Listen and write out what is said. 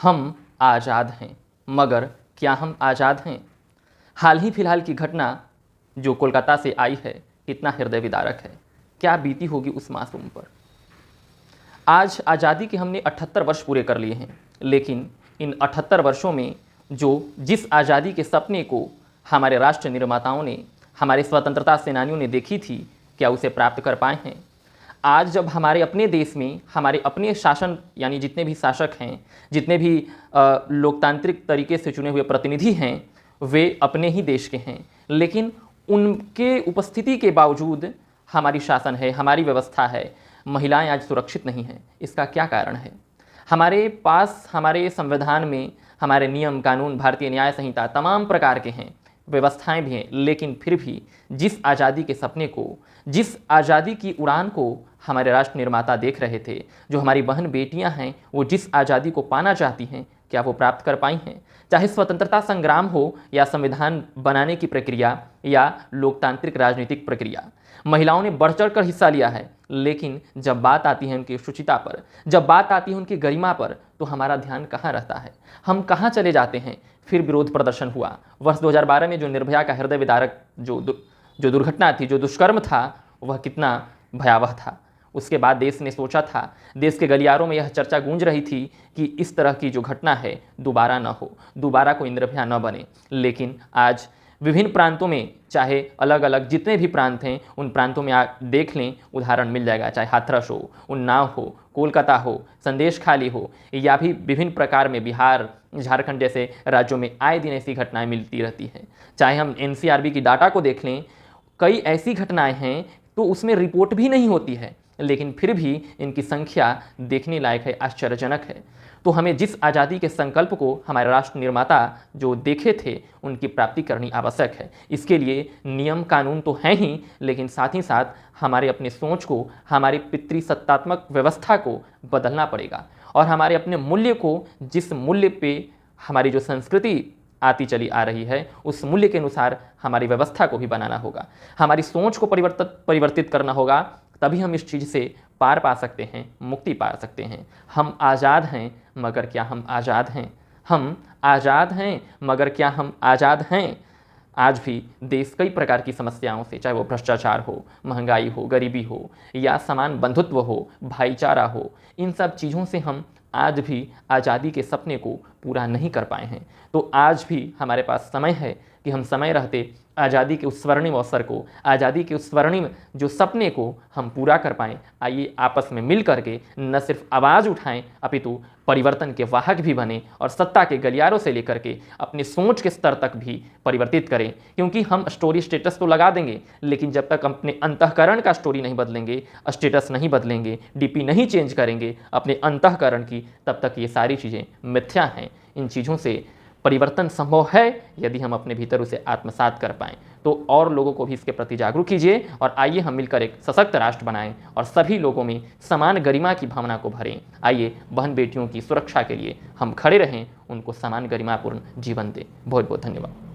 हम आज़ाद हैं, मगर क्या हम आज़ाद हैं? हाल ही फिलहाल की घटना जो कोलकाता से आई है, कितना हृदय विदारक है। क्या बीती होगी उस मासूम पर। आज आज़ादी के हमने 78 वर्ष पूरे कर लिए हैं, लेकिन इन 78 वर्षों में जिस आज़ादी के सपने को हमारे राष्ट्र निर्माताओं ने, हमारे स्वतंत्रता सेनानियों ने देखी थी, क्या उसे प्राप्त कर पाए हैं? आज जब हमारे अपने देश में हमारे अपने शासन यानी जितने भी शासक हैं, जितने भी लोकतांत्रिक तरीके से चुने हुए प्रतिनिधि हैं, वे अपने ही देश के हैं, लेकिन उनके उपस्थिति के बावजूद हमारी शासन है, हमारी व्यवस्था है, महिलाएं आज सुरक्षित नहीं हैं। इसका क्या कारण है? हमारे पास हमारे संविधान में हमारे नियम कानून, भारतीय न्याय संहिता तमाम प्रकार के हैं, व्यवस्थाएं भी हैं, लेकिन फिर भी जिस आज़ादी के सपने को, जिस आज़ादी की उड़ान को हमारे राष्ट्र निर्माता देख रहे थे, जो हमारी बहन बेटियां हैं, वो जिस आज़ादी को पाना चाहती हैं, क्या वो प्राप्त कर पाई हैं? चाहे स्वतंत्रता संग्राम हो या संविधान बनाने की प्रक्रिया या लोकतांत्रिक राजनीतिक प्रक्रिया, महिलाओं ने बढ़ चढ़ कर हिस्सा लिया है, लेकिन जब बात आती है उनकी शुचिता पर, जब बात आती है उनकी गरिमा पर, तो हमारा ध्यान कहाँ रहता है? हम कहाँ चले जाते हैं? फिर विरोध प्रदर्शन हुआ। वर्ष 2012 में जो निर्भया का हृदय विदारक जो दुर्घटना थी, जो दुष्कर्म था, वह कितना भयावह था। उसके बाद देश ने सोचा था, देश के गलियारों में यह चर्चा गूंज रही थी कि इस तरह की जो घटना है दोबारा न हो, दोबारा कोई निर्भया न बने। लेकिन आज विभिन्न प्रांतों में, चाहे अलग अलग जितने भी प्रांत हैं, उन प्रांतों में देख लें, उदाहरण मिल जाएगा। चाहे हाथरस हो, उन्नाव हो, कोलकाता हो, संदेशखाली हो, या भी विभिन्न प्रकार में बिहार, झारखंड जैसे राज्यों में आए दिन ऐसी घटनाएं मिलती रहती हैं। चाहे हम एनसीआरबी की डाटा को देख लें, कई ऐसी घटनाएं हैं तो उसमें रिपोर्ट भी नहीं होती है, लेकिन फिर भी इनकी संख्या देखने लायक है, आश्चर्यजनक है। तो हमें जिस आज़ादी के संकल्प को हमारे राष्ट्र निर्माता जो देखे थे, उनकी प्राप्ति करनी आवश्यक है। इसके लिए नियम कानून तो हैं ही, लेकिन साथ ही साथ हमारे अपने सोच को, हमारी पितृसत्तात्मक व्यवस्था को बदलना पड़ेगा, और हमारे अपने मूल्य को, जिस मूल्य पे हमारी जो संस्कृति आती चली आ रही है, उस मूल्य के अनुसार हमारी व्यवस्था को भी बनाना होगा, हमारी सोच को परिवर्तित करना होगा। तभी हम इस चीज़ से पार पा सकते हैं, मुक्ति पा सकते हैं। हम आज़ाद हैं, मगर क्या हम आज़ाद हैं? हम आज़ाद हैं, मगर क्या हम आज़ाद हैं? आज भी देश कई प्रकार की समस्याओं से, चाहे वो भ्रष्टाचार हो, महंगाई हो, गरीबी हो, या समान बंधुत्व हो, भाईचारा हो, इन सब चीज़ों से हम आज भी आज़ादी के सपने को पूरा नहीं कर पाए हैं। तो आज भी हमारे पास समय है कि हम समय रहते आज़ादी के उस स्वर्णिम अवसर को, आज़ादी के उस स्वर्णिम जो सपने को हम पूरा कर पाएँ। आइए आपस में मिल करके न सिर्फ आवाज़ उठाएं, अपितु परिवर्तन के वाहक भी बने, और सत्ता के गलियारों से लेकर के अपनी सोच के स्तर तक भी परिवर्तित करें। क्योंकि हम स्टोरी स्टेटस तो लगा देंगे, लेकिन जब तक अपने अंतःकरण का स्टोरी नहीं बदलेंगे, स्टेटस नहीं बदलेंगे, डीपी नहीं चेंज करेंगे अपने अंतःकरण की, तब तक ये सारी चीज़ें मिथ्या हैं। इन चीज़ों से परिवर्तन संभव है यदि हम अपने भीतर उसे आत्मसात कर पाएं। तो और लोगों को भी इसके प्रति जागरूक कीजिए, और आइए हम मिलकर एक सशक्त राष्ट्र बनाएं और सभी लोगों में समान गरिमा की भावना को भरें। आइए बहन बेटियों की सुरक्षा के लिए हम खड़े रहें, उनको समान गरिमापूर्ण जीवन दें। बहुत बहुत धन्यवाद।